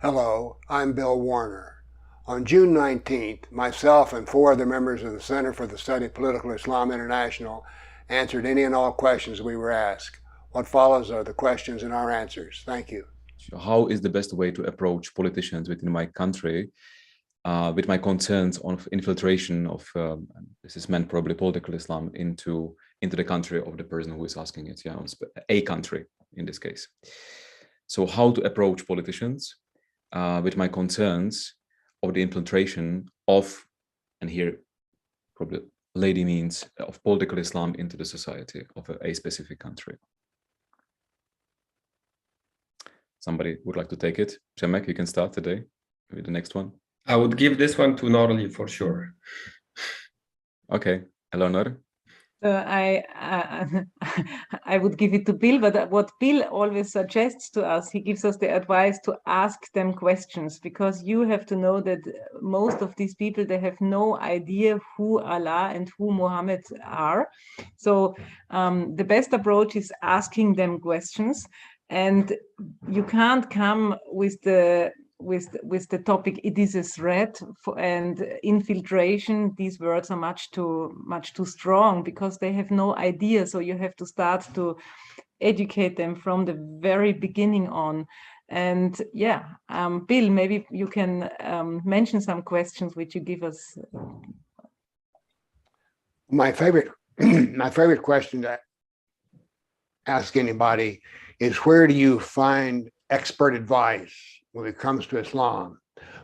Hello, I'm Bill Warner. On June 19th, myself and four other members of the Center for the Study of Political Islam International answered any and all questions we were asked. What follows are the questions and our answers. Thank you. How is the best way to approach politicians within my country with my concerns on infiltration of, this is meant probably political Islam, into the country of the person who is asking it, yeah, a country in this case. So how to approach politicians with my concerns of the infiltration of, and here probably lady means, of political Islam into the society of a specific country. Somebody would like to take it? Przemek, you can start today with the next one. I would give this one to Norli for sure. Okay, hello Nor. I would give it to Bill, but what Bill always suggests to us, he gives us the advice to ask them questions, because you have to know that most of these people, they have no idea who Allah and who Muhammad are. So the best approach is asking them questions, and you can't come with the topic it is a threat and infiltration. These words are much too strong because they have no idea. So you have to start to educate them from the very beginning on. And yeah, Bill, maybe you can mention some questions which you give us. My favorite question to ask anybody is, where do you find expert advice when it comes to Islam?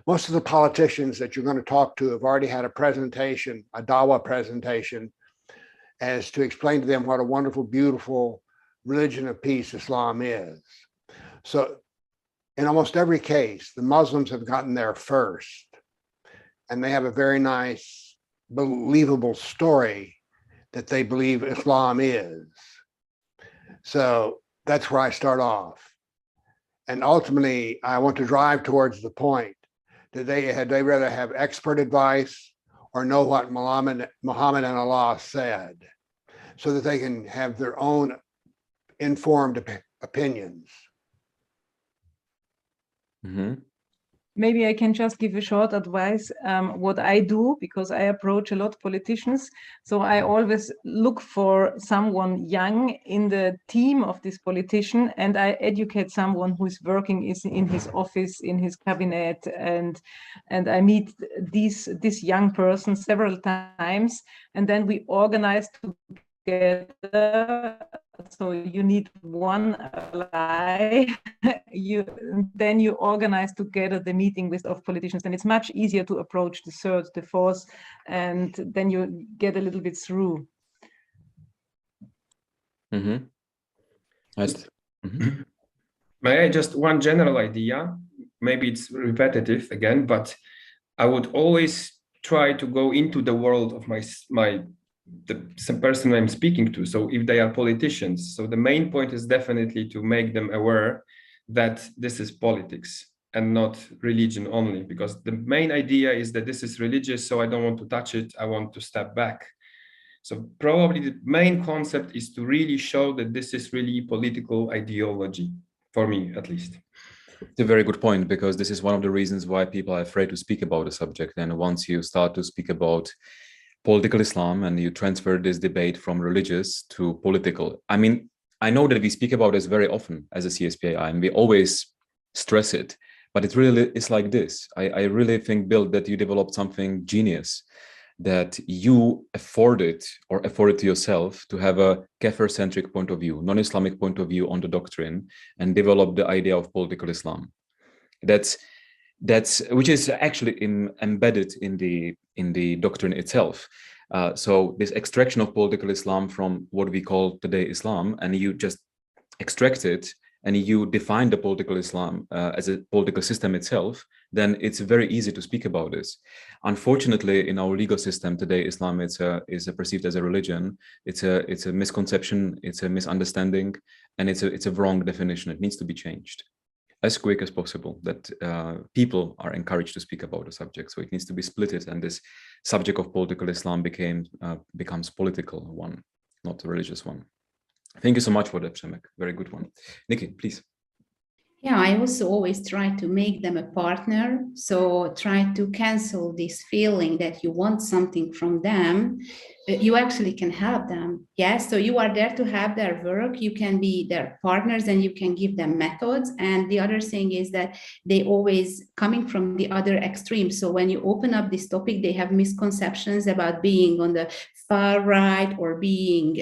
Most of the politicians that you're going to talk to have already had a presentation, a dawah presentation, as to explain to them what a wonderful, beautiful religion of peace Islam is. So in almost every case, the Muslims have gotten there first, and they have a very nice, believable story that they believe Islam is. So that's where I start off. And ultimately, I want to drive towards the point that they rather have expert advice or know what Muhammad and Allah said, so that they can have their own informed opinions. Mm-hmm. Maybe I can just give a short advice, what I do, because I approach a lot of politicians. So I always look for someone young in the team of this politician, and I educate someone who is working in his office, in his cabinet, and I meet this young person several times, and then we organize together. So you need one ally. Then you organize together the meeting of politicians, and it's much easier to approach the third, the fourth, and then you get a little bit through. Mm-hmm. Nice. Mm-hmm. May I just one general idea? Maybe it's repetitive again, but I would always try to go into the world of some person I'm speaking to. So if they are politicians, so the main point is definitely to make them aware that this is politics and not religion only, because the main idea is that this is religious, so I don't want to touch it, I want to step back. So probably the main concept is to really show that this is really political ideology, for me at least. It's a very good point, because this is one of the reasons why people are afraid to speak about the subject. And once you start to speak about political Islam and you transfer this debate from religious to political, I mean, I know that we speak about this very often as a CSPII, and we always stress it, but it really is like this. I really think, Bill, that you developed something genius, that you afforded to yourself to have a Kafir-centric point of view, non-Islamic point of view on the doctrine, and develop the idea of political Islam. That's which is actually embedded in the doctrine itself. So this extraction of political Islam from what we call today Islam, and you just extract it and you define the political Islam as a political system itself, then it's very easy to speak about this. Unfortunately, in our legal system today, Islam is perceived as a religion. It's a misconception, it's a misunderstanding, and it's a wrong definition. It needs to be changed as quick as possible, that people are encouraged to speak about the subject. So it needs to be splitted, and this subject of political Islam becomes political one, not a religious one. Thank you so much for that, Przemek. Very good one. Nikki, please. Yeah, I also always try to make them a partner. So try to cancel this feeling that you want something from them. You actually can help them. Yes. So you are there to have their work. You can be their partners and you can give them methods. And the other thing is that they always coming from the other extreme. So when you open up this topic, they have misconceptions about being on the far right or being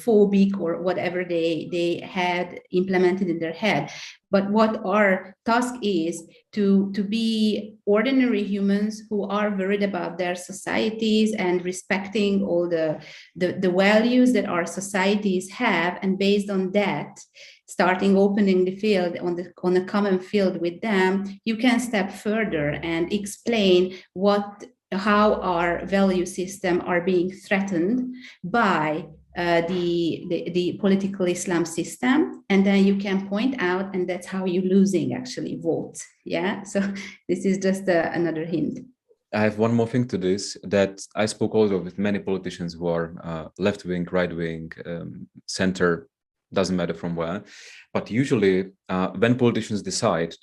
phobic or whatever they had implemented in their head. But what our task is to be ordinary humans who are worried about their societies and respecting all the values that our societies have. And based on that, starting opening the field on a common field with them, you can step further and explain how our value system are being threatened by the political Islam system, and then you can point out, and that's how you're losing actually votes. Yeah, so this is just another hint. I have one more thing to this, that I spoke also with many politicians who are left-wing, right-wing, center, doesn't matter from where, but usually when politicians decide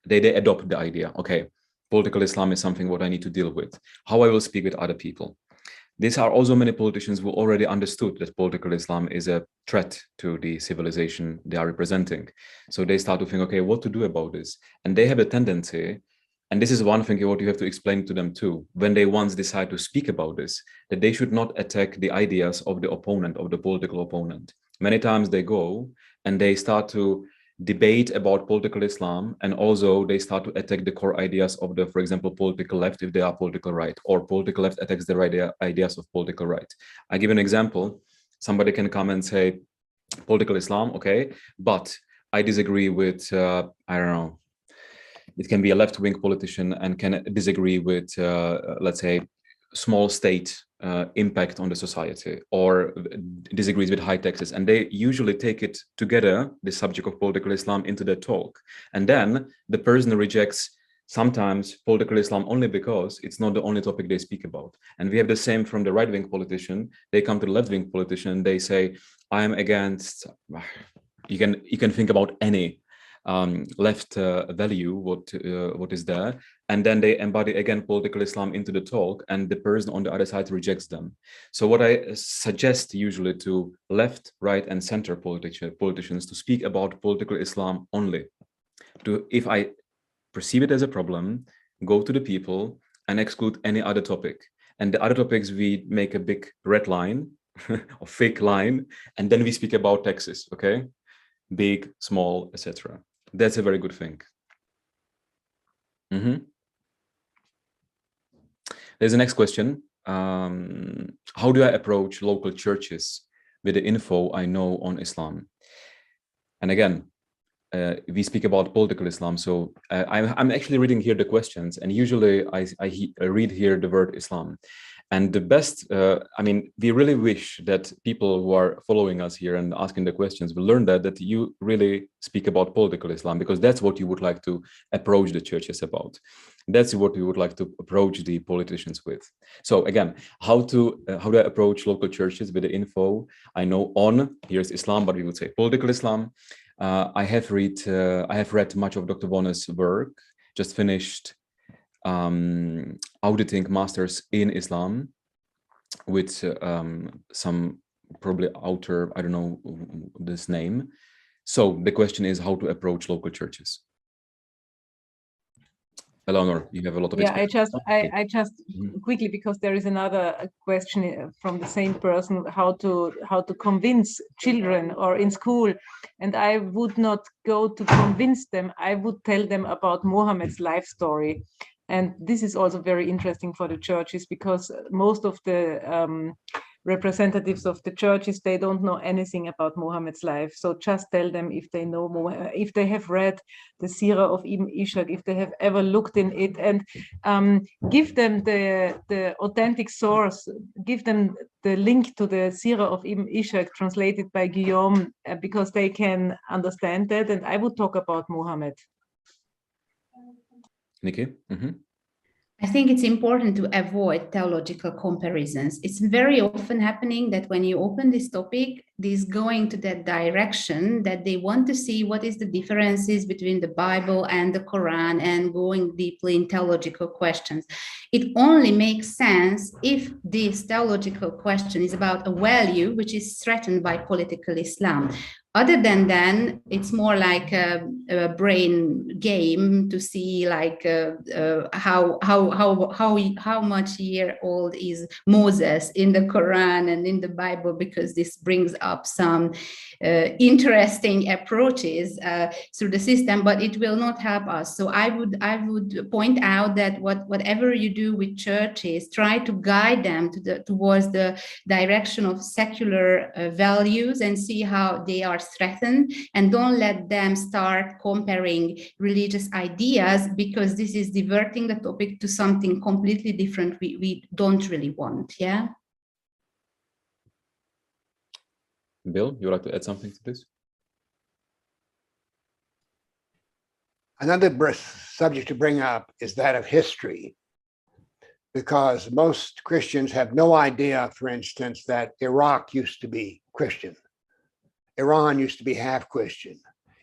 they adopt the idea, okay, political Islam is something what I need to deal with, how I will speak with other people. These are also many politicians who already understood that political Islam is a threat to the civilization they are representing. So they start to think, okay, what to do about this? And they have a tendency, and this is one thing what you have to explain to them too, when they once decide to speak about this, that they should not attack the ideas of the opponent, of the political opponent. Many times they go and they start to debate about political Islam, and also they start to attack the core ideas of the, for example, political left if they are political right, or political left attacks the ideas of political right. I give an example. Somebody can come and say, political Islam, okay, but I disagree with, I don't know, it can be a left-wing politician and can disagree with, let's say, small state impact on the society, or disagrees with high taxes, and they usually take it together, the subject of political Islam, into their talk, and then the person rejects sometimes political Islam only because it's not the only topic they speak about. And we have the same from the right-wing politician. They come to the left-wing politician, they say, I am against, you can think about any left value, what is there, and then they embody again political Islam into the talk, and the person on the other side rejects them. So what I suggest usually to left, right, and center politicians to speak about political Islam only. If I perceive it as a problem, go to the people and exclude any other topic. And the other topics, we make a big red line or fake line, and then we speak about taxes, okay? Big, small, etc. That's a very good thing. There's the next question. How do I approach local churches with the info I know on Islam? And again, we speak about political Islam. So I'm actually reading here the questions, and usually I read here the word Islam. And the best, I mean, we really wish that people who are following us here and asking the questions will learn that you really speak about political Islam, because that's what you would like to approach the churches about. That's what we would like to approach the politicians with. So again, how do I approach local churches with the info I know on, here's Islam, but we would say political Islam. I have read much of Dr. Vonne's work, just finished auditing masters in Islam with some probably author, I don't know this name. So the question is how to approach local churches. Eleanor, you have a lot of experience. I just quickly, because there is another question from the same person, how to convince children or in school, and I would not go to convince them. I would tell them about Muhammad's life story. And this is also very interesting for the churches, because most of the representatives of the churches, they don't know anything about Muhammad's life. So just tell them, if they know, if they have read the Sirah of Ibn Ishaq, if they have ever looked in it, and give them the authentic source, give them the link to the Sirah of Ibn Ishaq translated by Guillaume, because they can understand that. And I would talk about Muhammad. Nikki? I think it's important to avoid theological comparisons. It's very often happening that when you open this topic, this going to that direction, that they want to see what is the differences between the Bible and the Quran and going deeply in theological questions. It only makes sense if this theological question is about a value which is threatened by political Islam. Other than then, it's more like a brain game to see like how much year old is Moses in the Quran and in the Bible, because this brings up some interesting approaches through the system, but it will not help us. So I would point out that whatever you do with churches, try to guide them towards the direction of secular values and see how they are threatened, and don't let them start comparing religious ideas, because this is diverting the topic to something completely different we don't really want. Yeah. Bill, you would like to add something to this? Another subject to bring up is that of history, because most Christians have no idea, for instance, that Iraq used to be Christian. Iran used to be half Christian.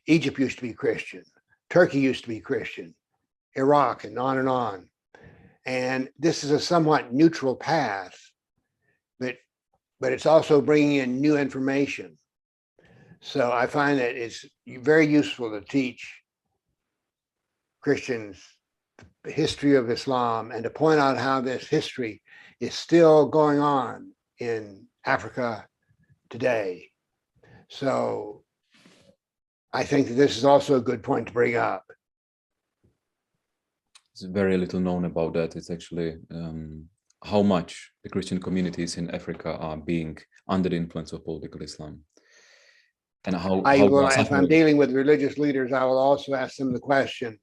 Egypt used to be Christian. Turkey used to be Christian. Iraq, and on and on. And this is a somewhat neutral path, but it's also bringing in new information. So I find that it's very useful to teach Christians the history of Islam and to point out how this history is still going on in Africa today. So I think that this is also a good point to bring up. There's very little known about that. It's actually how much the Christian communities in Africa are being under the influence of political Islam. And if I'm dealing with religious leaders, I will also ask them the question,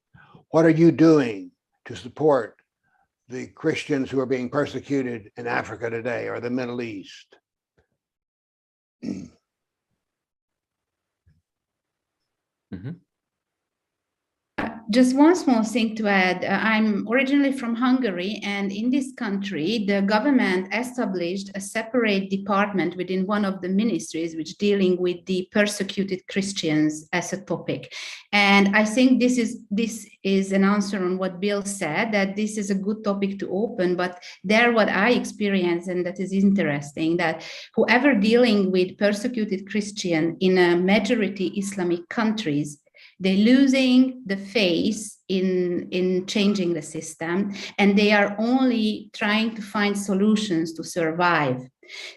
what are you doing to support the Christians who are being persecuted in Africa today or the Middle East? Mm-hmm. Just one small thing to add. I'm originally from Hungary, and in this country, the government established a separate department within one of the ministries which dealing with the persecuted Christians as a topic. And I think this is an answer on what Bill said, that this is a good topic to open, but there what I experience, and that is interesting, that whoever dealing with persecuted Christian in a majority Islamic countries, they're losing the faith in changing the system, and they are only trying to find solutions to survive.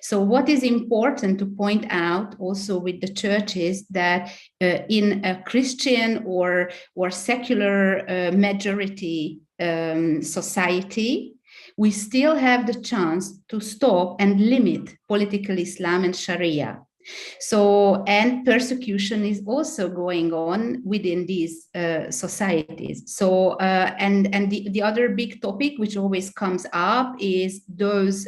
So what is important to point out also with the churches, that in a Christian or secular majority society, we still have the chance to stop and limit political Islam and Sharia. So, and persecution is also going on within these societies. So, and the other big topic which always comes up is those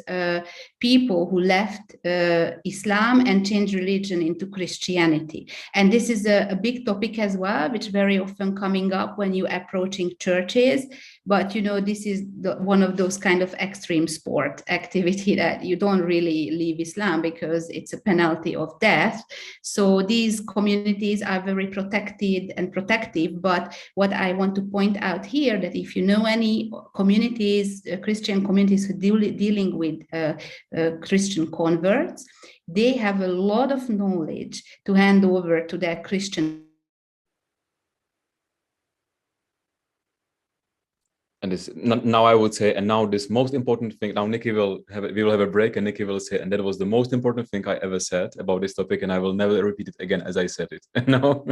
people who left Islam and changed religion into Christianity. And this is a big topic as well, which very often coming up when you're approaching churches. But, you know, this is one of those kind of extreme sport activity that you don't really leave Islam because it's a penalty of death. So these communities are very protected and protective. But what I want to point out here, that if you know any communities, Christian communities who dealing with Christian converts, they have a lot of knowledge to hand over to their Christian. And this now I would say, and now this most important thing, now Nikki we will have a break, and Nikki will say, and that was the most important thing I ever said about this topic, and I will never repeat it again as I said it. No.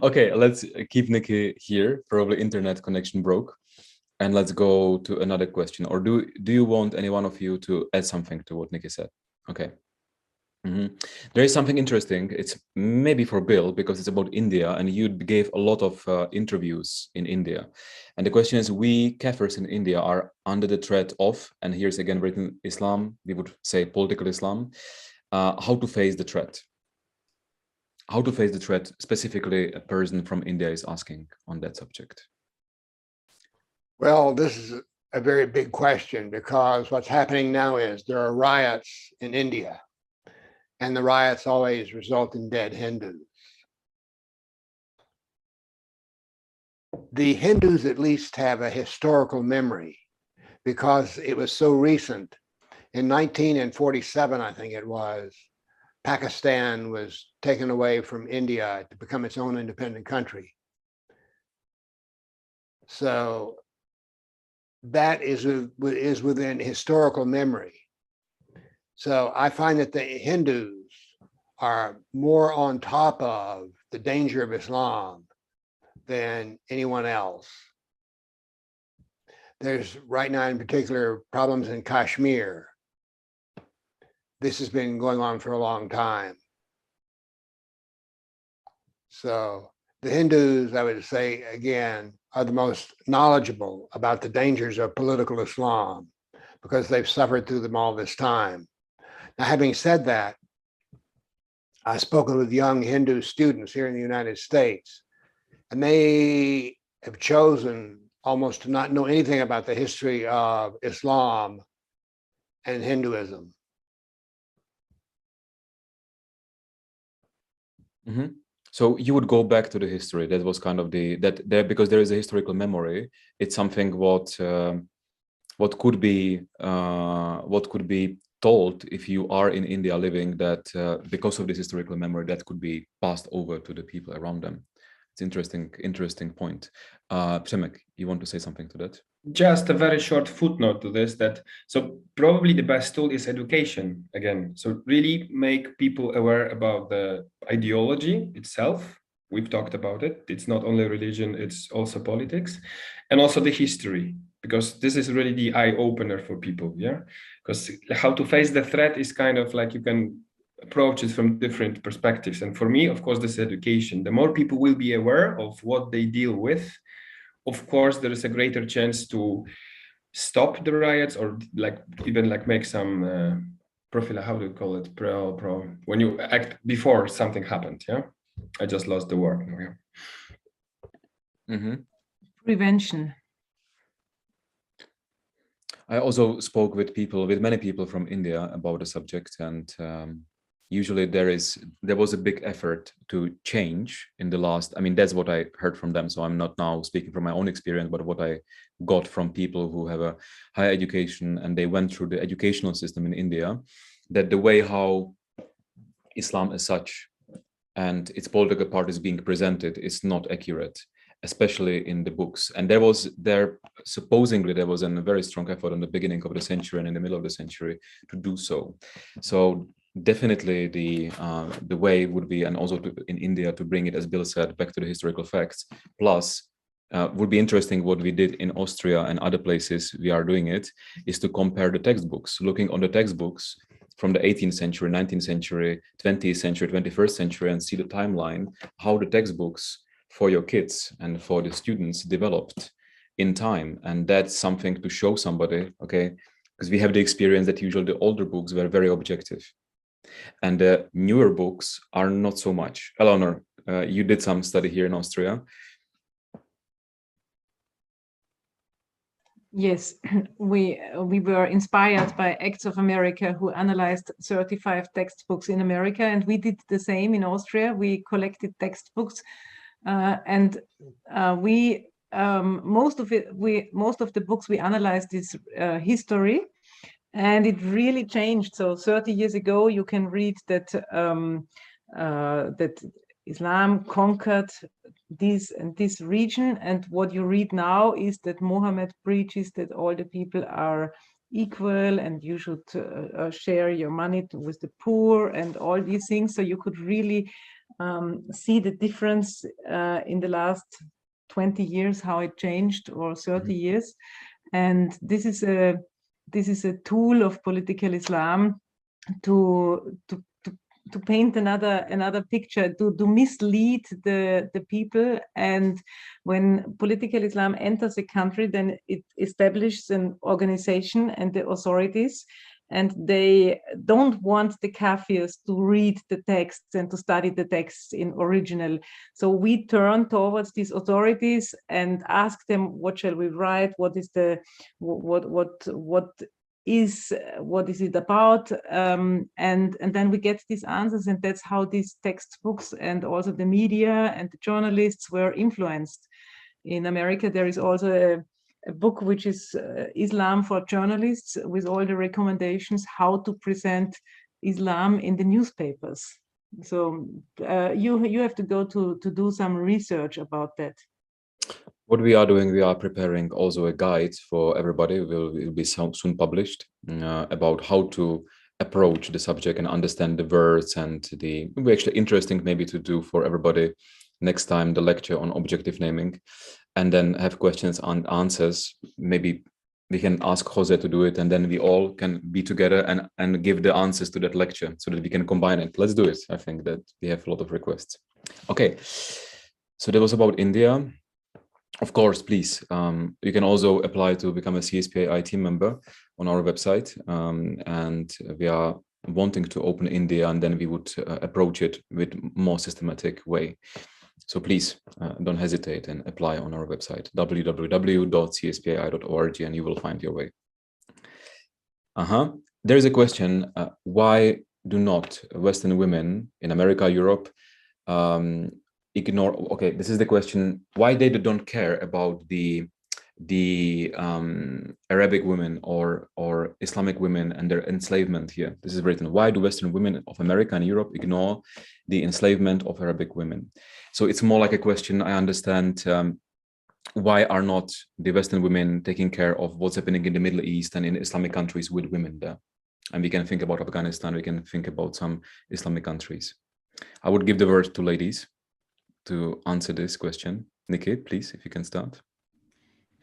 Okay, let's keep Nikki here. Probably internet connection broke. And let's go to another question. Or do you want any one of you to add something to what Nikki said? Okay. Mm-hmm. There is something interesting. It's maybe for Bill, because it's about India, and you gave a lot of interviews in India. And the question is, we Kafirs in India are under the threat of, and here's again written Islam, we would say political Islam, how to face the threat. How to face the threat, specifically a person from India is asking on that subject. Well, this is a very big question, because what's happening now is there are riots in India. and the riots always result in dead Hindus. The Hindus at least have a historical memory because it was so recent. In 1947, I think it was, Pakistan was taken away from India to become its own independent country. So that is within historical memory. So I find that the Hindus are more on top of the danger of Islam than anyone else. There's right now in particular problems in Kashmir. This has been going on for a long time. So the Hindus, I would say again, are the most knowledgeable about the dangers of political Islam because they've suffered through them all this time. Now, having said that, I've spoken with young Hindu students here in the United States, and they have chosen almost to not know anything about the history of Islam and Hinduism. Mm-hmm. So you would go back to the history. That was kind of because there is a historical memory. It's something what could be told if you are in India living, that because of this historical memory that could be passed over to the people around them. It's interesting point. Przemek, you want to say something to that? Just a very short footnote to this, that so probably the best tool is education again. So really make people aware about the ideology itself. We've talked about it. It's not only religion, it's also politics, and also the history, because this is really the eye opener for people. Yeah, because how to face the threat is kind of like you can approach it from different perspectives. And for me, of course, this is education. The more people will be aware of what they deal with, of course, there is a greater chance to stop the riots, or even make some profile, how do you call it? When you act before something happened. Yeah, I just lost the word. Yeah. Mm-hmm. Prevention. I also spoke with many people from India about the subject, and usually there was a big effort to change in the last. I mean, that's what I heard from them. So I'm not now speaking from my own experience, but what I got from people who have a higher education and they went through the educational system in India, that the way how Islam as such and its political part is being presented is not accurate, especially in the books. And supposedly there was a very strong effort in the beginning of the century and in the middle of the century to do so. So definitely the way would be, and also in India, to bring it, as Bill said, back to the historical facts. Plus, would be interesting what we did in Austria and other places we are doing it, is to compare the textbooks, looking on the textbooks from the 18th century, 19th century, 20th century, 21st century, and see the timeline, how the textbooks for your kids and for the students developed in time. And that's something to show somebody, okay? Because we have the experience that usually the older books were very objective. And the newer books are not so much. Eleanor, you did some study here in Austria. Yes, we were inspired by Acts of America, who analyzed 35 textbooks in America, and we did the same in Austria. We collected textbooks, and most of the books we analyzed is history, and it really changed. So 30 years ago, you can read that that Islam conquered this and this region, and what you read now is that Mohammed preaches that all the people are equal and you should share your money with the poor and all these things. So you could really see the difference in the last 20 years, how it changed, or 30 years. And this is a tool of political Islam to paint another picture, to mislead the people. And when political Islam enters a country, then it establishes an organization and the authorities, and they don't want the Kafirs to read the texts and to study the texts in original. So we turn towards these authorities and ask them, what shall we write? What is the what what is it about, and then we get these answers, and that's how these textbooks and also the media and the journalists were influenced. In America, there is also a book which is Islam for journalists, with all the recommendations how to present Islam in the newspapers. So you have to go to do some research about that. What we are doing, we are preparing also a guide for everybody. It will be soon published about how to approach the subject and understand the words, and it will be actually interesting maybe to do for everybody next time the lecture on objective naming, and then have questions and answers. Maybe we can ask Jose to do it, and then we all can be together and give the answers to that lecture so that we can combine it. Let's do it. I think that we have a lot of requests. Okay, so that was about India. Of course, please, you can also apply to become a CSPII team member on our website, and we are wanting to open India, and then we would approach it with more systematic way. So please don't hesitate and apply on our website, www.cspii.org, and you will find your way. There is a question, why do not Western women in America, Europe, ignore, okay, this is the question, why they don't care about the Arabic women or Islamic women and their enslavement here. This is written, why do Western women of America and Europe ignore the enslavement of Arabic women? So it's more like a question, I understand, why are not the Western women taking care of what's happening in the Middle East and in Islamic countries with women there? And we can think about Afghanistan, we can think about some Islamic countries. I would give the word to ladies to answer this question. Nikki, please, if you can start.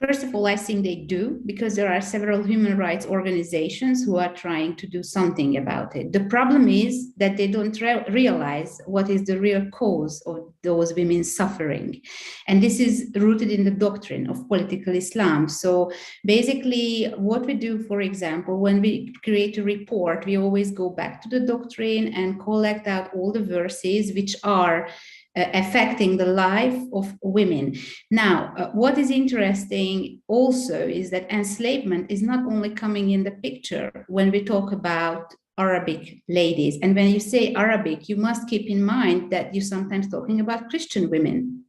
First of all, I think they do, because there are several human rights organizations who are trying to do something about it. The problem is that they don't realize what is the real cause of those women's suffering. And this is rooted in the doctrine of political Islam. So basically what we do, for example, when we create a report, we always go back to the doctrine and collect out all the verses which are affecting the life of women. Now, what is interesting also is that enslavement is not only coming in the picture when we talk about Arabic ladies. And when you say Arabic, you must keep in mind that you're sometimes talking about Christian women.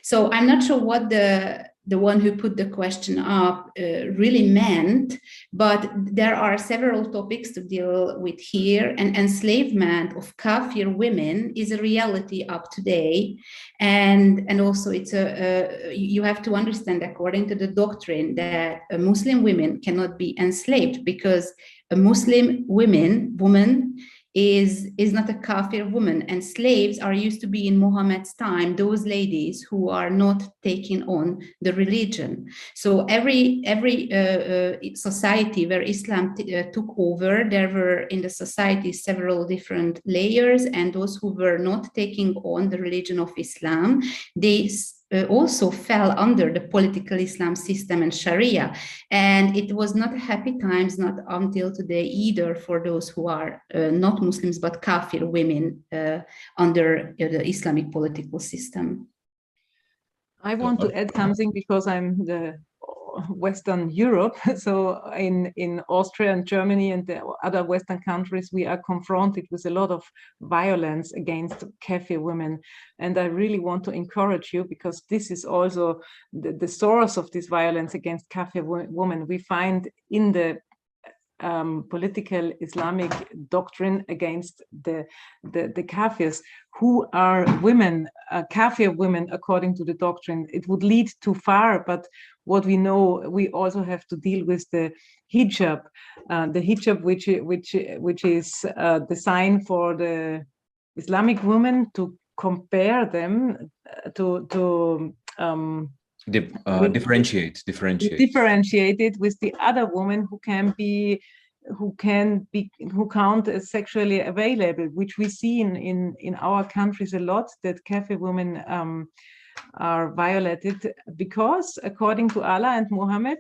So I'm not sure what the one who put the question up really meant, but there are several topics to deal with here, and enslavement of Kafir women is a reality up today. And also it's you have to understand, according to the doctrine, that Muslim women cannot be enslaved, because a Muslim woman is not a Kafir woman, and slaves are used to be in Muhammad's time, those ladies who are not taking on the religion. So every society where Islam took over, there were in the society several different layers, and those who were not taking on the religion of Islam, they also fell under the political Islam system and Sharia. And it was not happy times, not until today either, for those who are not Muslims, but Kafir women under the Islamic political system. I want to add something, because I'm the Western Europe. So in Austria and Germany and the other Western countries, we are confronted with a lot of violence against Kafir women. And I really want to encourage you, because this is also the source of this violence against Kafir women. We find in the political Islamic doctrine against the Kafirs, who are women, Kafir women, according to the doctrine. It would lead too far, but what we know, we also have to deal with the hijab, which is the sign for the Islamic women, to compare them differentiate it with the other women who count as sexually available, which we see in our countries a lot, that Kafir women are violated, because according to Allah and Muhammad,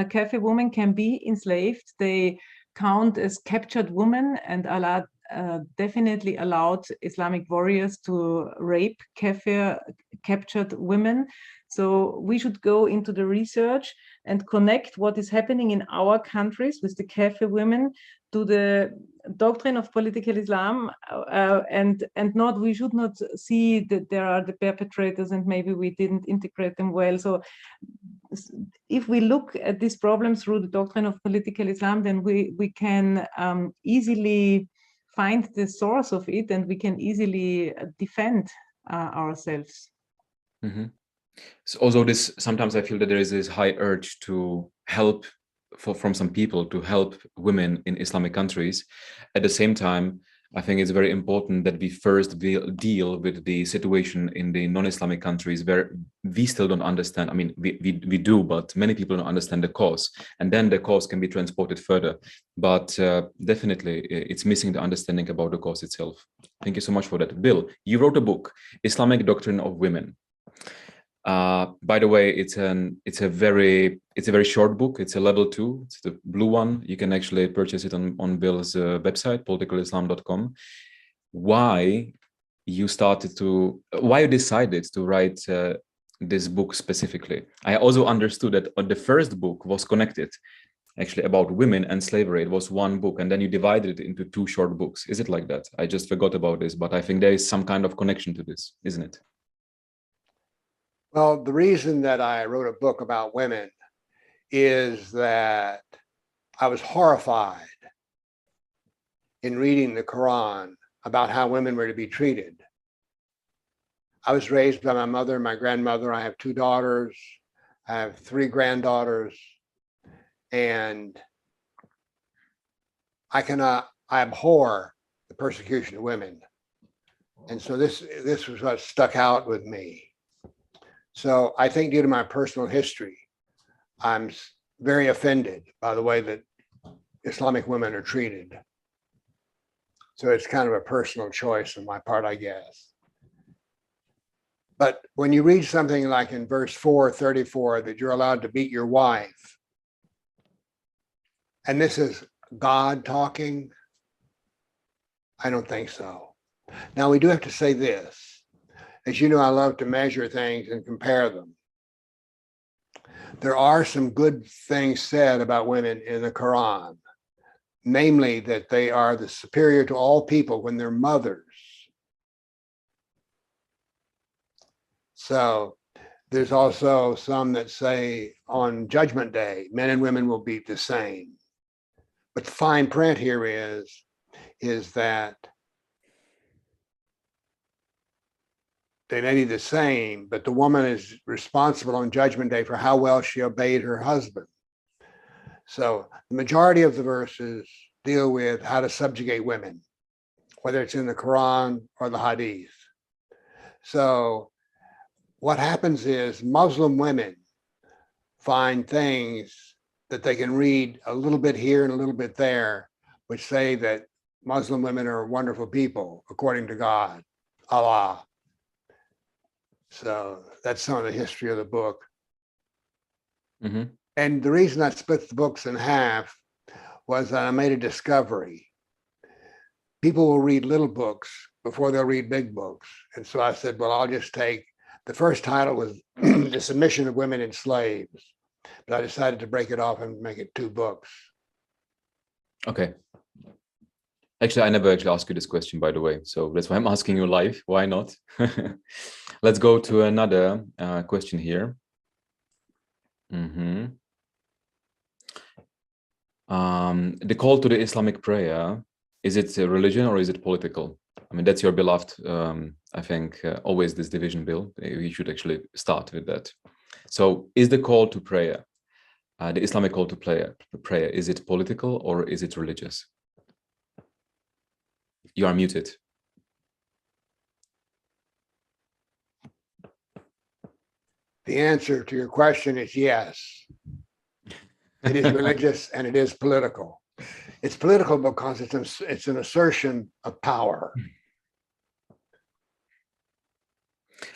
Kafir women can be enslaved. They count as captured women, and Allah definitely allowed Islamic warriors to rape Kafir captured women. So we should go into the research and connect what is happening in our countries with the Kafir women to the doctrine of political Islam, and not, we should not see that there are the perpetrators and maybe we didn't integrate them well. So if we look at this problem through the doctrine of political Islam, then we can easily find the source of it, and we can easily defend ourselves. Mm-hmm. So although this, sometimes I feel that there is this high urge to help from some people to help women in Islamic countries. At the same time, I think it's very important that we first deal with the situation in the non-Islamic countries where we still don't understand. I mean, we do, but many people don't understand the cause, and then the cause can be transported further. But definitely, it's missing the understanding about the cause itself. Thank you so much for that. Bill, you wrote a book, Islamic Doctrine of Women. By the way, it's a very short book. It's a level 2. It's the blue one. You can actually purchase it on Bill's website, politicalislam.com. Why you decided to write this book specifically? I also understood that the first book was connected, actually, about women and slavery. It was one book, and then you divided it into 2 short books. Is it like that? I just forgot about this, but I think there is some kind of connection to this, isn't it? Well, the reason that I wrote a book about women is that I was horrified in reading the Quran about how women were to be treated. I was raised by my mother and my grandmother. I have 2 daughters. I have 3 granddaughters. And I abhor the persecution of women. And so this was what stuck out with me. So I think due to my personal history, I'm very offended by the way that Islamic women are treated. So it's kind of a personal choice on my part, I guess. But when you read something like in verse 434, that you're allowed to beat your wife, and this is God talking, I don't think so. Now, we do have to say this. As you know, I love to measure things and compare them. There are some good things said about women in the Quran, namely that they are the superior to all people when they're mothers. So there's also some that say on Judgment Day, men and women will be the same. But the fine print here is that they may be the same, but the woman is responsible on Judgment Day for how well she obeyed her husband. So the majority of the verses deal with how to subjugate women, whether it's in the Quran or the Hadith. So what happens is Muslim women find things that they can read a little bit here and a little bit there, which say that Muslim women are wonderful people, according to God, Allah. So that's some of the history of the book. Mm-hmm. And the reason I split the books in half was that I made a discovery. People will read little books before they'll read big books. And so I said, well, I'll just take, the first title was The Submission of Women and Slaves, but I decided to break it off and make it 2 books. Okay. Actually, I never actually asked you this question, by the way. So that's why I'm asking you live. Why not? Let's go to another question here. Mm-hmm. The call to the Islamic prayer, is it a religion or is it political? I mean, that's your beloved, I think, always this division, Bill. We should actually start with that. So is the call to prayer, the Islamic call to prayer, is it political or is it religious? You are muted. The answer to your question is yes. It is religious and it is political. It's political because it's an assertion of power.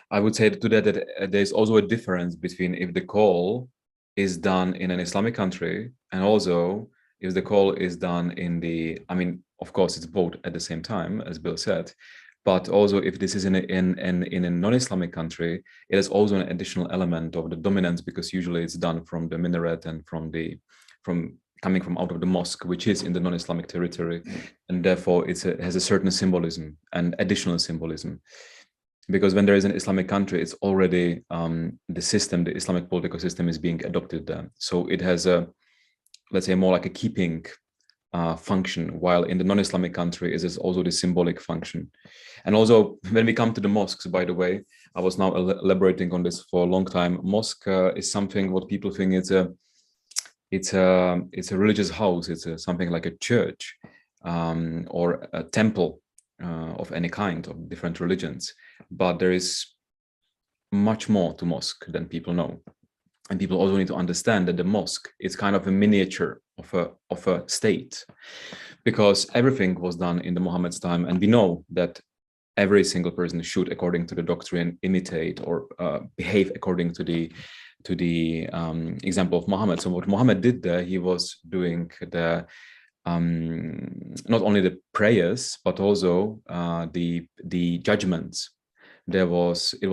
I would say to that there's also a difference between if the call is done in an Islamic country and also if the call is done in the, I mean, of course, it's both at the same time, as Bill said, But also, if this is in a non-Islamic country, it is also an additional element of the dominance, because usually it's done from the minaret and from coming from out of the mosque, which is in the non-Islamic territory, and therefore it has a certain symbolism and additional symbolism. Because when there is an Islamic country, it's already the Islamic political system is being adopted there. So it has a, let's say, more like a keeping function, while in the non-Islamic country it is also the symbolic function. And also, when we come to the mosques, by the way, I was now elaborating on this for a long time. Mosque is something what people think it's a religious house. It's something like a church or a temple of any kind of different religions. But there is much more to mosque than people know. And people also need to understand that the mosque is kind of a miniature of a state, because everything was done in the Muhammad's time, and we know that every single person should, according to the doctrine, imitate or behave according to the example of Muhammad. So what Muhammad did there, he was doing the not only the prayers but also the judgments. It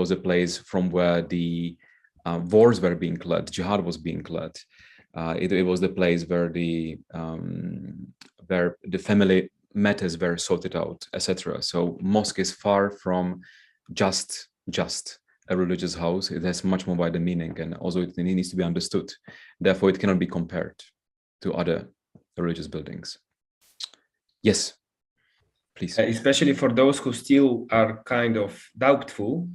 was a place from where the wars were being led, jihad was being led. It was the place where the family matters were sorted out, etc. So mosque is far from just a religious house. It has much more wider meaning, and also it needs to be understood. Therefore, it cannot be compared to other religious buildings. Yes, please. Especially for those who still are kind of doubtful,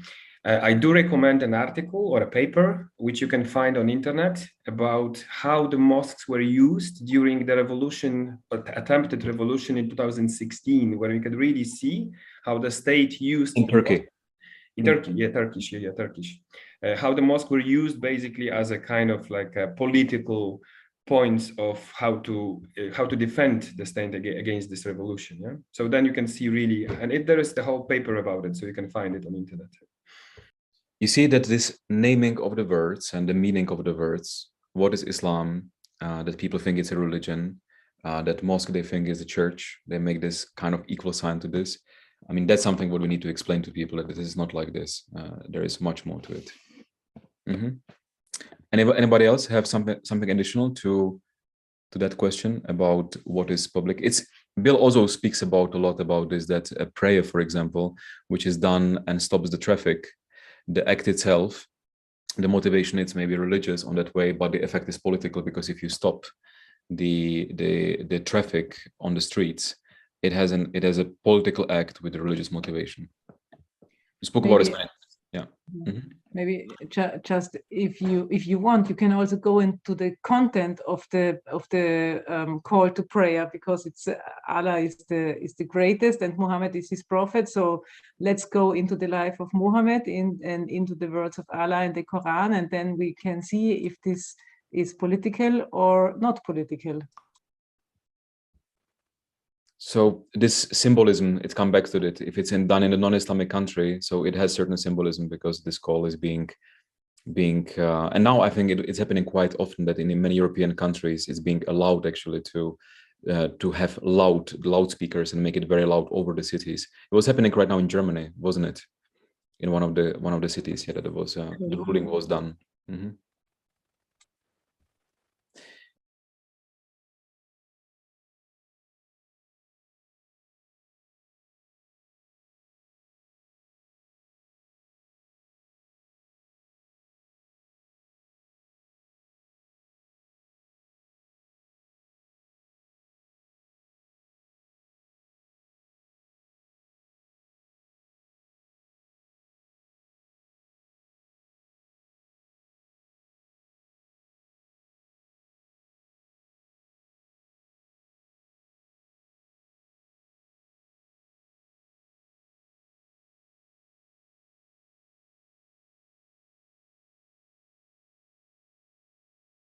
I do recommend an article or a paper which you can find on internet about how the mosques were used during the revolution, attempted revolution in 2016, where we could really see how the state used in Turkey. In Turkey, yeah, Turkish. How the mosques were used basically as a kind of like a political points of how to defend the state against this revolution. Yeah. So then you can see really, and there is the whole paper about it, so you can find it on internet. You see that this naming of the words and the meaning of the words, what is Islam, that people think it's a religion, that mosque they think is a church, they make this kind of equal sign to this. I mean, that's something what we need to explain to people, that this is not like this. There is much more to it. Mm-hmm. Anybody else have something additional to that question about what is public? Bill also speaks about a lot about this, that a prayer, for example, which is done and stops the traffic, the act itself, the motivation, it's maybe religious on that way, but the effect is political, because if you stop the traffic on the streets, it has a political act with a religious motivation. You spoke about it. Yeah. Mm-hmm. Maybe just if you want, you can also go into the content of the call to prayer, because it's Allah is the greatest and Muhammad is his prophet. So let's go into the life of Muhammad and into the words of Allah in the Quran, and then we can see if this is political or not political. So this symbolism, it comes back to that. If it's done in a non-Islamic country, so it has certain symbolism, because this call is being and now I think it's happening quite often that in many European countries it's being allowed actually to have loudspeakers and make it very loud over the cities. It was happening right now in Germany, wasn't it? In one of the cities, yeah, that it was the ruling was done. Mm-hmm.